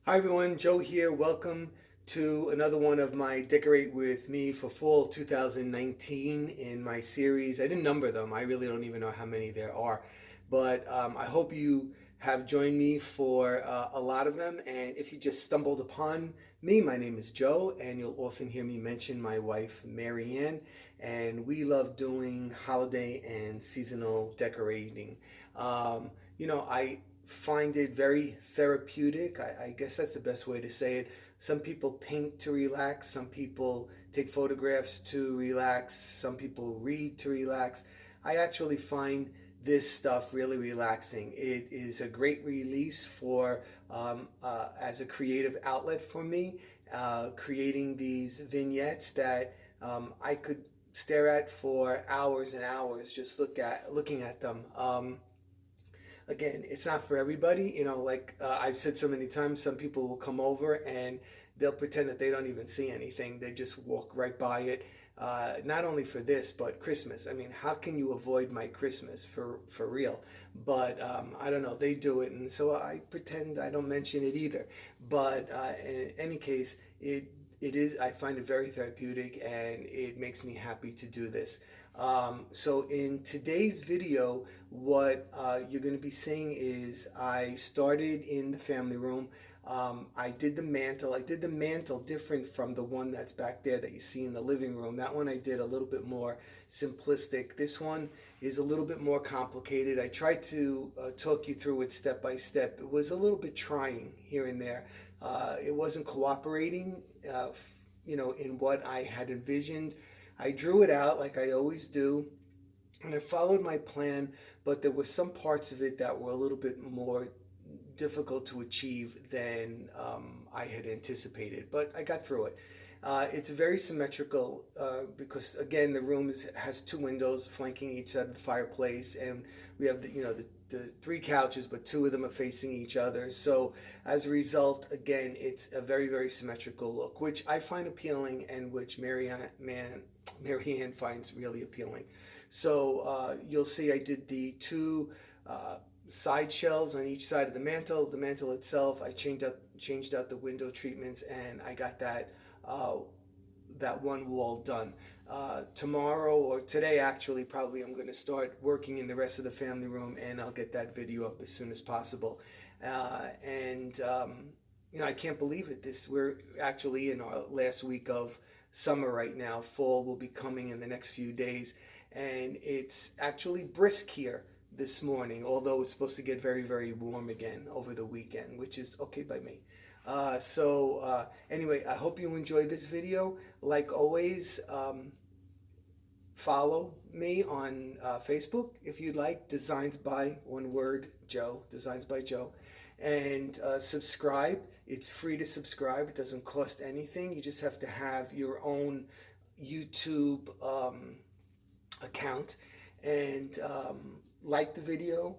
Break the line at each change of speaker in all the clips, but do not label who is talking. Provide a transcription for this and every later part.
Hi everyone, Joe here. Welcome to another one of my Decorate With Me for Fall 2019 in my series. I didn't number them, I really don't even know how many there are, but I hope you have joined me for a lot of them. And if you just stumbled upon me, my name is Joe, and you'll often hear me mention my wife, Mary Ann, and we love doing holiday and seasonal decorating. I find it very therapeutic. I guess that's the best way to say it. Some people paint to relax, some people take photographs to relax, some people read to relax. I actually find this stuff really relaxing. It is a great release for as a creative outlet for me, creating these vignettes that I could stare at for hours and hours, just looking at them. Again, it's not for everybody. Like I've said so many times, some people will come over and they'll pretend that they don't even see anything. They just walk right by it. Not only for this, but Christmas. I mean, how can you avoid my Christmas for real? But I don't know. They do it, and so I pretend I don't mention it either. But in any case, it is. I find it very therapeutic, and it makes me happy to do this. So in today's video, what you're going to be seeing is I started in the family room. I did the mantle. I did the mantle different from the one that's back there that you see in the living room. That one I did a little bit more simplistic. This one is a little bit more complicated. I tried to talk you through it step by step. It was a little bit trying here and there. It wasn't cooperating, in what I had envisioned. I drew it out like I always do, and I followed my plan, but there were some parts of it that were a little bit more difficult to achieve than I had anticipated, but I got through it. It's very symmetrical because again the room has two windows flanking each side of the fireplace, and we have the three couches, but two of them are facing each other. So as a result, again, it's a very very symmetrical look, which I find appealing, and which Mary Ann finds really appealing. So you'll see I did the two side shelves on each side of the mantle. The mantle itself, I changed out the window treatments, and I got uh, that one wall done. Tomorrow or today, actually, probably I'm going to start working in the rest of the family room, and I'll get that video up as soon as possible. And I can't believe it. We're actually in our last week of summer right now. Fall will be coming in the next few days, and it's actually brisk here this morning, although it's supposed to get very, very warm again over the weekend, which is okay by me. Anyway, I hope you enjoyed this video. Like always, follow me on Facebook if you'd like. Designs by one word, Joe. Designs by Joe. And subscribe. It's free to subscribe. It doesn't cost anything. You just have to have your own YouTube account. And like the video.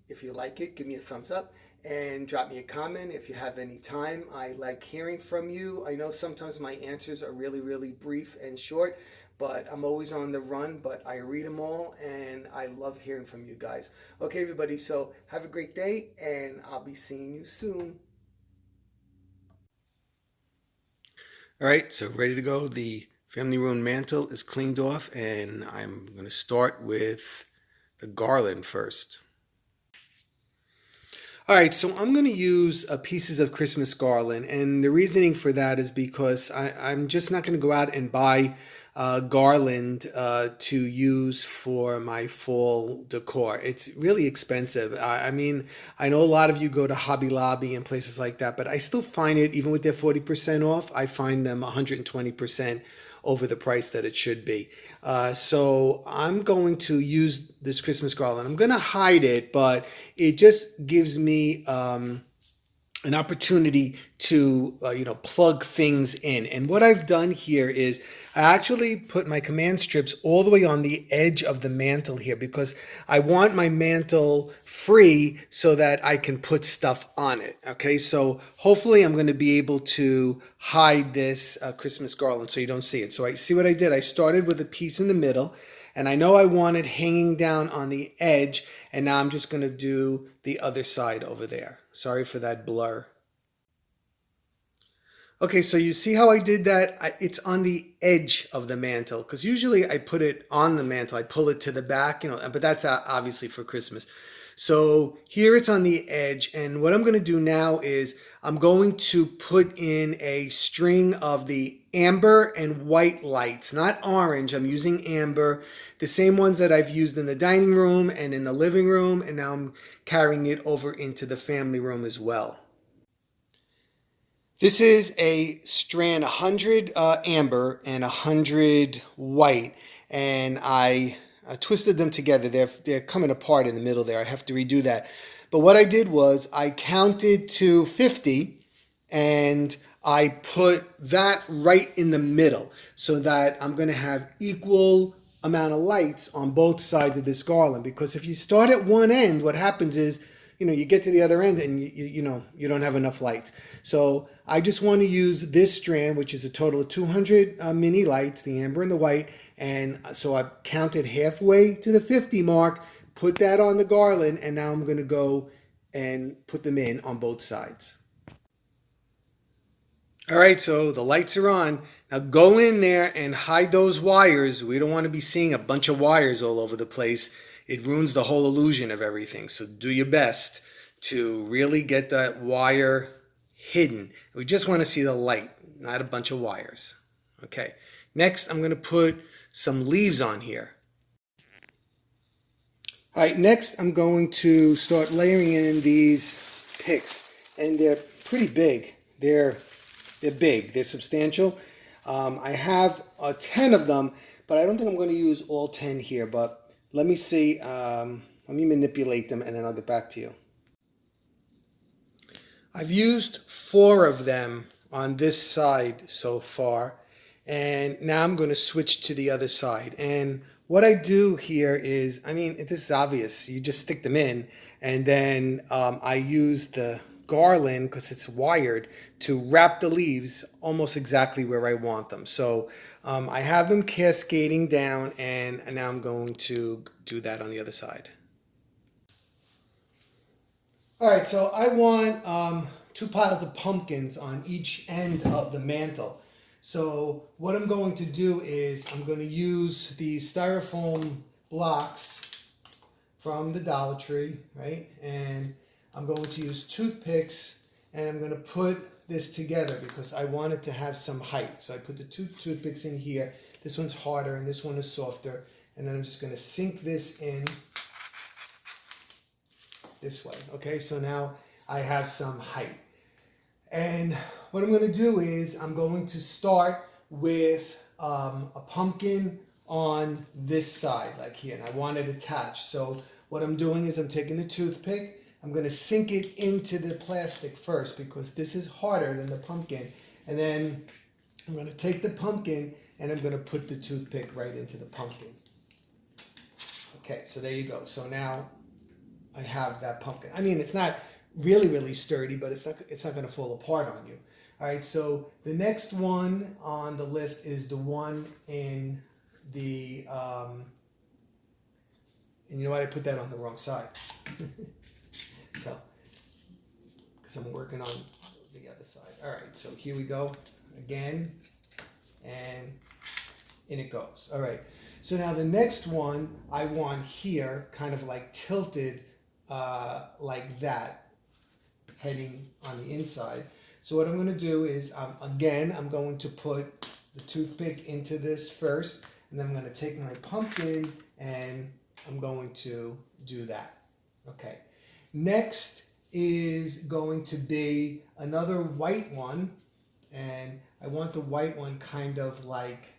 If you like it, give me a thumbs up and drop me a comment if you have any time. I like hearing from you. I know sometimes my answers are really, really brief and short, but I'm always on the run, but I read them all, and I love hearing from you guys. Okay, everybody, so have a great day, and I'll be seeing you soon. All right, so ready to go. The family room mantle is cleaned off, and I'm going to start with the garland first. All right, so I'm going to use pieces of Christmas garland, and the reasoning for that is because I'm just not going to go out and buy garland to use for my fall decor. It's really expensive. I mean, I know a lot of you go to Hobby Lobby and places like that, but I still find it, even with their 40% off, I find them 120% over the price that it should be. So I'm going to use this Christmas garland. I'm going to hide it, but it just gives me an opportunity to plug things in. And what I've done here is I actually put my command strips all the way on the edge of the mantle here, because I want my mantle free so that I can put stuff on it. Okay, so hopefully I'm going to be able to hide this Christmas garland so you don't see it. So I see what I did. I started with a piece in the middle, and I know I want it hanging down on the edge, and now I'm just going to do the other side over there. Sorry for that blur. Okay, so you see how I did that? It's on the edge of the mantle because usually I put it on the mantle. I pull it to the back, but that's obviously for Christmas. So here it's on the edge, and what I'm going to do now is I'm going to put in a string of the amber and white lights, not orange. I'm using amber, the same ones that I've used in the dining room and in the living room, and now I'm carrying it over into the family room as well. This is a strand 100 amber and 100 white, and I twisted them together. They're coming apart in the middle there. I have to redo that. But what I did was I counted to 50 and I put that right in the middle so that I'm going to have equal amount of lights on both sides of this garland. Because if you start at one end, what happens is, you get to the other end and you don't have enough lights. So I just want to use this strand, which is a total of 200 mini lights, the amber and the white. And so I counted halfway to the 50 mark, put that on the garland, and now I'm going to go and put them in on both sides. All right, so the lights are on. Now go in there and hide those wires. We don't want to be seeing a bunch of wires all over the place. It ruins the whole illusion of everything. So do your best to really get that wire hidden. We just want to see the light, not a bunch of wires. Okay, next I'm going to put some leaves on here. All right, next I'm going to start layering in these picks, and they're pretty big. They're big. They're substantial. I have 10 of them, but I don't think I'm going to use all 10 here. But let me see. Let me manipulate them, and then I'll get back to you. I've used 4 of them on this side so far, and now I'm going to switch to the other side. And what I do here is, this is obvious. You just stick them in, and then I use the garland, because it's wired, to wrap the leaves almost exactly where I want them. So I have them cascading down, and now I'm going to do that on the other side. All right, so I want 2 piles of pumpkins on each end of the mantle. So what I'm going to do is I'm going to use these styrofoam blocks from the Dollar Tree, right? And I'm going to use toothpicks, and I'm going to put this together because I want it to have some height. So I put the 2 toothpicks in here. This one's harder and this one is softer. And then I'm just going to sink this in this way. Okay, so now I have some height. And what I'm going to do is I'm going to start with a pumpkin on this side, like here, and I want it attached. So what I'm doing is I'm taking the toothpick, I'm going to sink it into the plastic first because this is harder than the pumpkin. And then I'm going to take the pumpkin and I'm going to put the toothpick right into the pumpkin. Okay, so there you go. So now I have that pumpkin. It's not really sturdy, but it's not going to fall apart on you. All right, so the next one on the list is the one in the and you know what, I put that on the wrong side. So because I'm working on the other side. All right, so here we go again, and in it goes. All right, so now the next one I want here kind of like tilted like that, heading on the inside. So what I'm going to do is, again, I'm going to put the toothpick into this first, and then I'm going to take my pumpkin and I'm going to do that. Okay. Next is going to be another white one, and I want the white one kind of like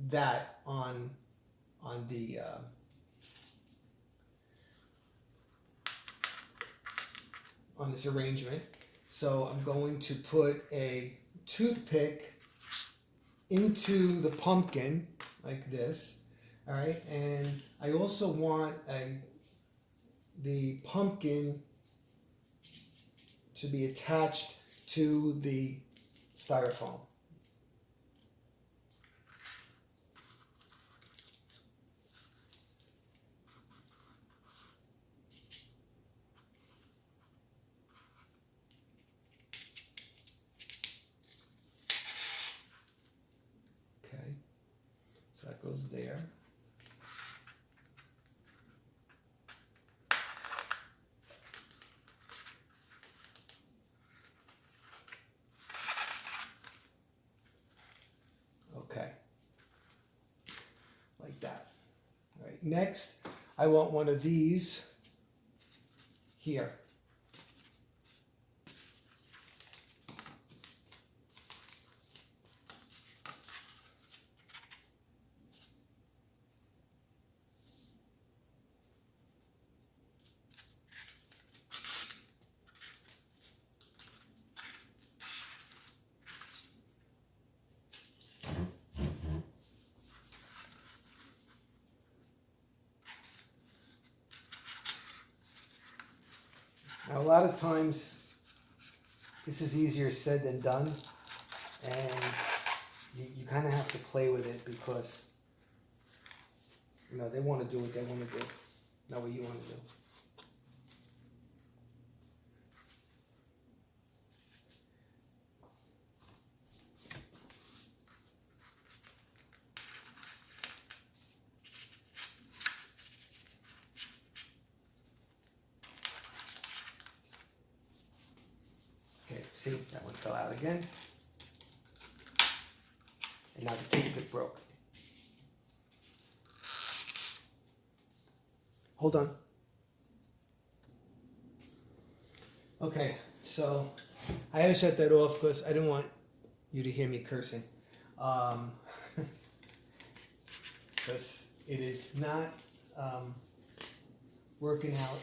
that on the on this arrangement. So I'm going to put a toothpick into the pumpkin like this. All right, and I also want the pumpkin to be attached to the styrofoam. goes there. Okay, like that. All right, next I want one of these here. Now, a lot of times, this is easier said than done, and you kind of have to play with it because, you know, they want to do what they want to do, not what you want to do. Okay, see, that one fell out again. And now the toothpick broke. Hold on. Okay, so I had to shut that off because I didn't want you to hear me cursing. Because it is not working out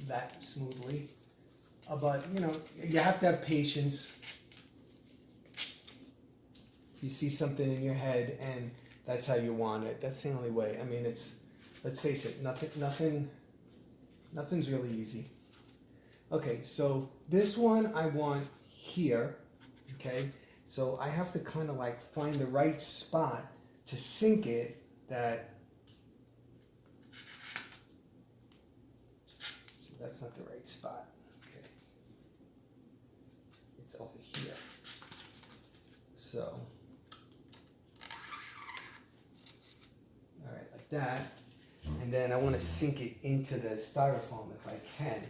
that smoothly. But, you know, you have to have patience. If you see something in your head and that's how you want it, that's the only way. I mean, let's face it, nothing's really easy. Okay, so this one I want here, okay? So I have to kind of like find the right spot to sink it that, so that's not the right spot. Over here. So, all right, like that. And then I want to sink it into the styrofoam if I can.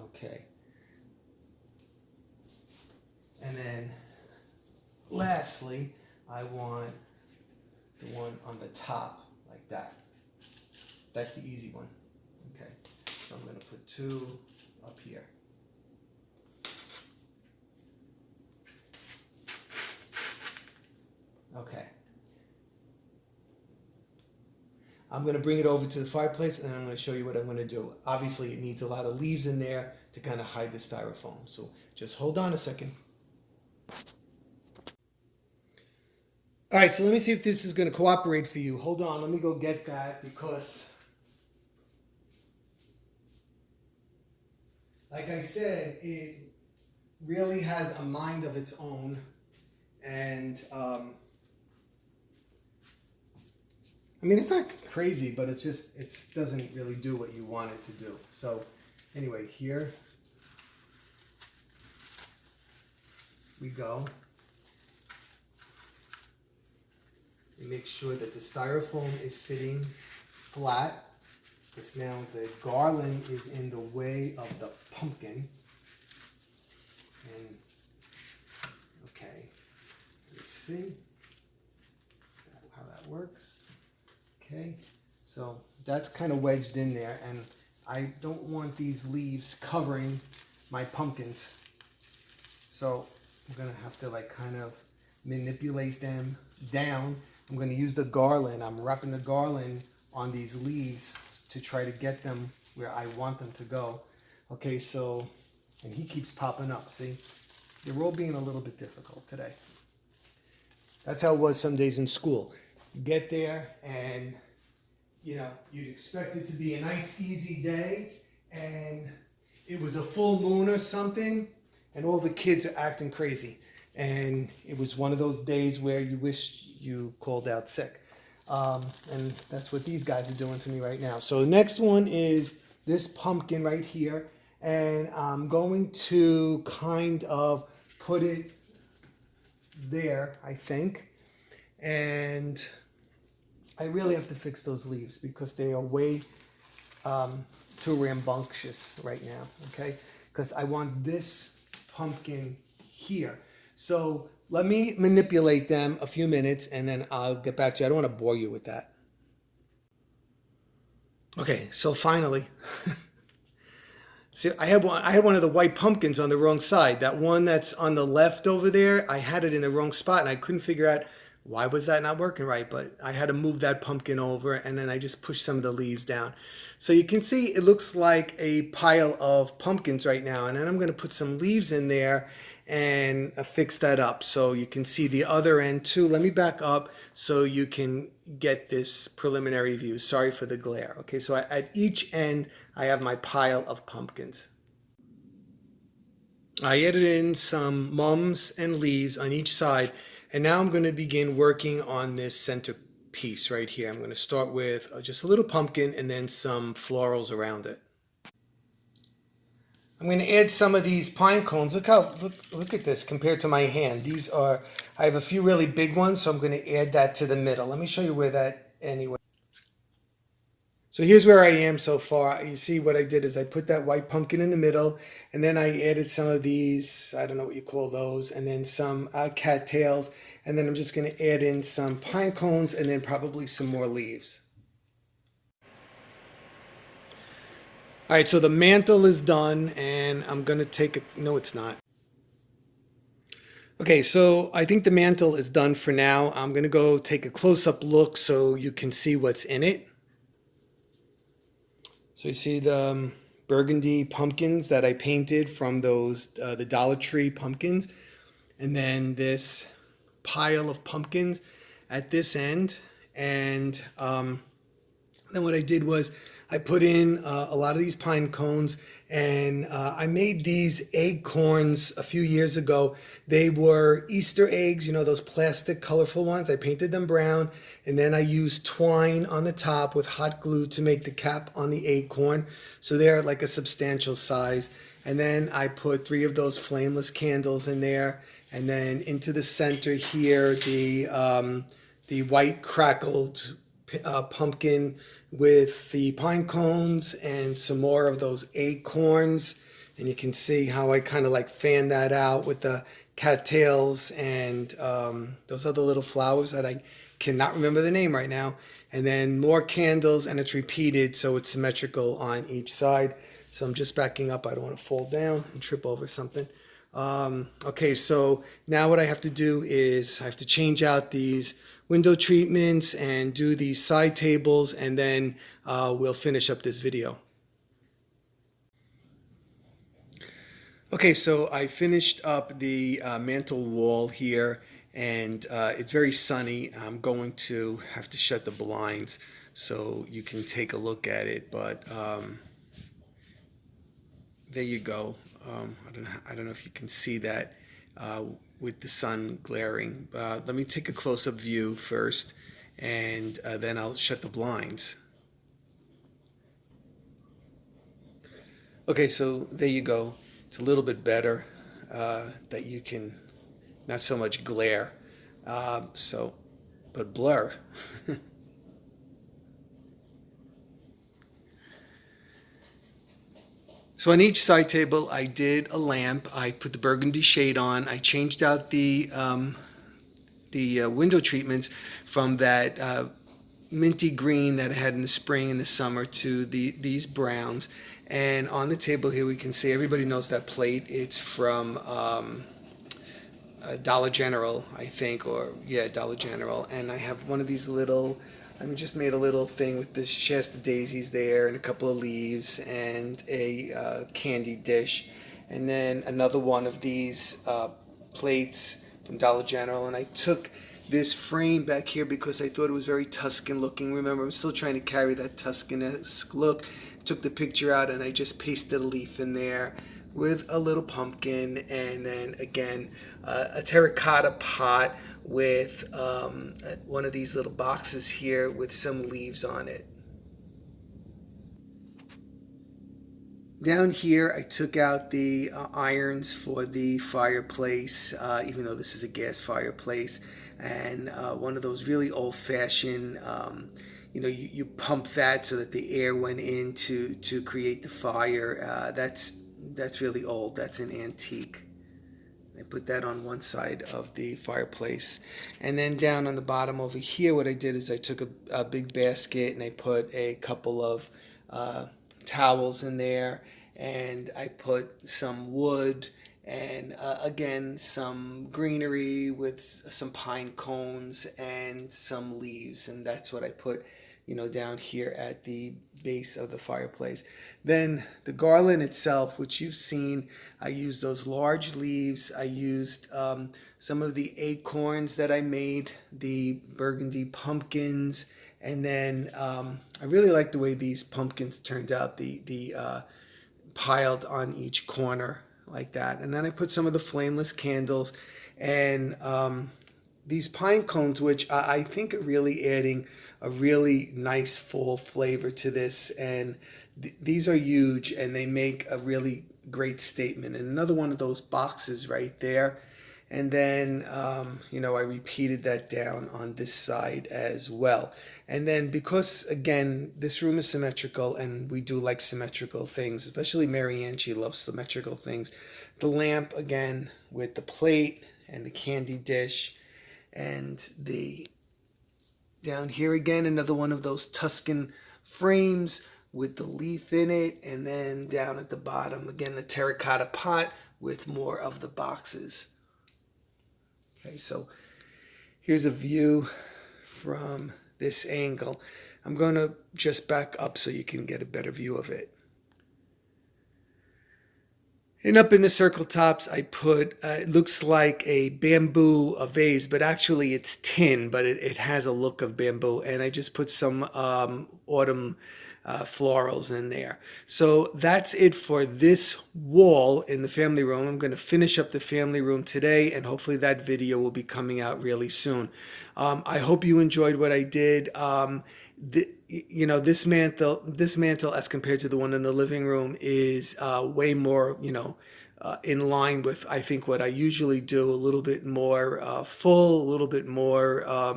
Okay. And then lastly, I want the one on the top like that. That's the easy one. Okay, so I'm going to put two up here. Okay. I'm going to bring it over to the fireplace and I'm going to show you what I'm going to do. Obviously, it needs a lot of leaves in there to kind of hide the styrofoam. So just hold on a second. All right, so let me see if this is going to cooperate for you. Hold on, let me go get that because, like I said, it really has a mind of its own, and I mean, it's not crazy, but it's just, it doesn't really do what you want it to do. So anyway, here we go. And make sure that the styrofoam is sitting flat, because now the garland is in the way of the pumpkin. And okay, let's see how that works. Okay, so that's kind of wedged in there, and I don't want these leaves covering my pumpkins. So I'm gonna have to like kind of manipulate them down. I'm going to use the garland. I'm wrapping the garland on these leaves to try to get them where I want them to go. Okay, so, and he keeps popping up, see? They're all being a little bit difficult today. That's how it was some days in school. You get there and, you know, you'd expect it to be a nice, easy day, and it was a full moon or something, and all the kids are acting crazy. And it was one of those days where you wish you called out sick. And that's what these guys are doing to me right now. So the next one is this pumpkin right here. and I'm going to kind of put it there, I think. And I really have to fix those leaves because they are way too rambunctious right now, okay? Because I want this pumpkin here. So let me manipulate them a few minutes and then I'll get back to you. I don't want to bore you with that. Okay, so finally, see, I had one of the white pumpkins on the wrong side. That one that's on the left over there, I had it in the wrong spot and I couldn't figure out why was that not working right. But I had to move that pumpkin over and then I just pushed some of the leaves down. So you can see it looks like a pile of pumpkins right now. And then I'm going to put some leaves in there and fix that up so you can see the other end too. Let me back up so you can get this preliminary view. Sorry for the glare. Okay, so at each end I have my pile of pumpkins. I added in some mums and leaves on each side, and now I'm going to begin working on this center piece right here. I'm going to start with just a little pumpkin and then some florals around it. I'm going to add some of these pine cones. Look at this compared to my hand. These are, I have a few really big ones, so I'm going to add that to the middle. Let me show you where that anyway. So here's where I am so far. You see what I did is I put that white pumpkin in the middle, and then I added some of these, I don't know what you call those, and then some cattails, and then I'm just going to add in some pine cones and then probably some more leaves. All right, so the mantle is done, and I'm going to take a, no it's not. Okay, so I think the mantle is done for now. I'm going to go take a close-up look so you can see what's in it. So you see the burgundy pumpkins that I painted from those the Dollar Tree pumpkins, and then this pile of pumpkins at this end. And then what I did was I put in a lot of these pine cones, and I made these acorns a few years ago. They were Easter eggs, you know, those plastic colorful ones. I painted them brown, and then I used twine on the top with hot glue to make the cap on the acorn. So they're like a substantial size. And then I put 3 of those flameless candles in there, and then into the center here, the white crackled pumpkin with the pine cones and some more of those acorns. And you can see how I kind of like fan that out with the cattails and those other little flowers that I cannot remember the name right now. And then more candles, and it's repeated so it's symmetrical on each side. So I'm just backing up. I don't want to fall down and trip over something. Okay, so now what I have to do is I have to change out these window treatments and do these side tables, and then we'll finish up this video. Okay, so I finished up the mantle wall here, and it's very sunny. I'm going to have to shut the blinds so you can take a look at it, but there you go. I don't know if you can see that with the sun glaring. Let me take a close-up view first, and then I'll shut the blinds. Okay, so there you go. It's a little bit better that you can, not so much glare, but blur. So on each side table, I did a lamp. I put the burgundy shade on. I changed out the window treatments from that minty green that I had in the spring and the summer to these browns. And on the table here, we can see, everybody knows that plate. It's from Dollar General, I think, or yeah, Dollar General. And I have one of these little, I just made a little thing with the Shasta daisies there and a couple of leaves and a candy dish. And then another one of these plates from Dollar General. And I took this frame back here because I thought it was very Tuscan looking. Remember, I'm still trying to carry that Tuscan-esque look. Took the picture out and I just pasted a leaf in there with a little pumpkin, and then again a terracotta pot with one of these little boxes here with some leaves on it. Down here, I took out the irons for the fireplace, even though this is a gas fireplace, and one of those really old-fashioned, you pump that so that the air went in to create the fire. That's really old. That's an antique. I put that on one side of the fireplace. And then down on the bottom over here, what I did is I took a big basket and I put a couple of towels in there, and I put some wood and again some greenery with some pine cones and some leaves, and that's what I put down here at the base of the fireplace. Then the garland itself, which you've seen, I used those large leaves. I used some of the acorns that I made, the burgundy pumpkins, and then I really like the way these pumpkins turned out, the piled on each corner like that. And then I put some of the flameless candles and these pine cones, which I think are really adding a really nice full flavor to this. And these are huge and they make a really great statement. And another one of those boxes right there. And then, I repeated that down on this side as well. And then because, again, this room is symmetrical and we do like symmetrical things, especially Marianne, she loves symmetrical things. The lamp, again, with the plate and the candy dish, and down here again, another one of those Tuscan frames with the leaf in it. And then down at the bottom, again, the terracotta pot with more of the boxes. Okay, so here's a view from this angle. I'm going to just back up so you can get a better view of it. And up in the circle tops, I put, it looks like a bamboo vase, but actually it's tin, but it has a look of bamboo. And I just put some autumn florals in there. So that's it for this wall in the family room. I'm going to finish up the family room today, and hopefully that video will be coming out really soon. I hope you enjoyed what I did. This mantle as compared to the one in the living room is way more, in line with, I think, what I usually do, a little bit more full, a little bit more, I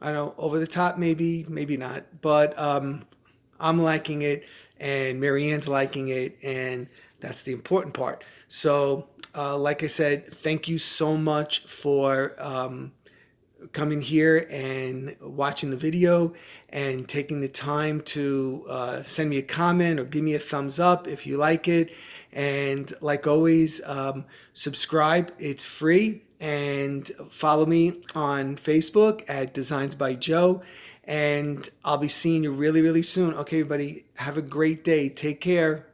don't know, over the top, maybe not, but I'm liking it and Marianne's liking it, and that's the important part. So, like I said, thank you so much for coming here and watching the video and taking the time to send me a comment or give me a thumbs up if you like it. And like always, subscribe. It's free. And follow me on Facebook at Designs by Joe. And I'll be seeing you really, really soon. Okay, everybody, have a great day. Take care.